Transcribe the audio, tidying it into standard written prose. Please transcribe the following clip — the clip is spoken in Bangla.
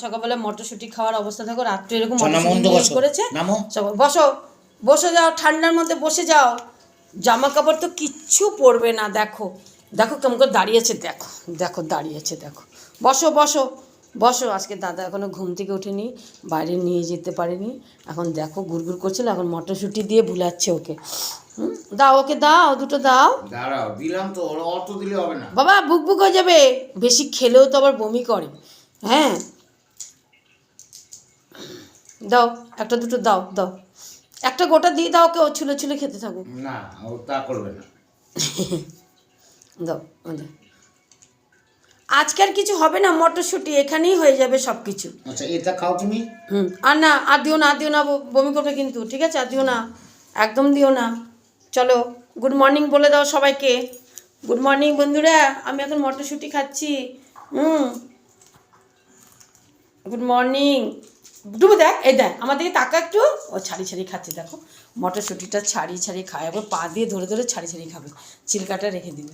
সকালবেলা মটরশুঁটি খাওয়ার অবস্থা দেখো, রাত্রে এরকম করেছে। বসো বসে যাও, ঠান্ডার মধ্যে বসে যাও, জামা কাপড় তো কিচ্ছু পরবে না। দেখো দেখো কেমন করে দাঁড়িয়েছে, দেখো দেখো দাঁড়িয়েছে, দেখো বসো বসো বসো। আজকে দাদা এখনও ঘুম থেকে ওঠেনি, বাইরে নিয়ে যেতে পারেনি, এখন দেখো গুড়গুড় করছিল, এখন মটরশুঁটি দিয়ে ভুলাচ্ছে ওকে। দাও ওকে, দাও দুটো দাও। দাঁড়াও, দিলাম তো, অত দিলে হবে না বাবা, বুক বুক হয়ে যাবে, বেশি খেলেও তো আবার বমি করে। হ্যাঁ দাও, একটা দুটো দাও, দাও একটা গোটা দিয়ে দাও ওকে, ও ছুলে ছুলে খেতে থাকুক। না, ও তা করবে না। দাও দাও। আজকাল কিছু হবে না, মটরশুঁটি এখানেই হয়ে যাবে সব কিছু। আচ্ছা, এটা খাও তুমি। আর না, আর দিও না, আর দিও না, বমি করবে কিন্তু, ঠিক আছে? আর দিও না, একদম দিও না। চলো গুড মর্নিং বলে দাও সবাইকে। গুড মর্নিং বন্ধুরা, আমি এখন মটরশুঁটি খাচ্ছি। Good morning. ডুবো, দেখ এই দেখ আমার দিকে তাকা একটু, ও ছাড়ি ছাড়ি খাচ্ছে, দেখো মটরশুঁটিটা ছাড়ি ছাড়ি খায়, আবার পা দিয়ে ধরে ধরে ছাড়ি ছাড়ি খাবে, চিলকাটা রেখে দিবে।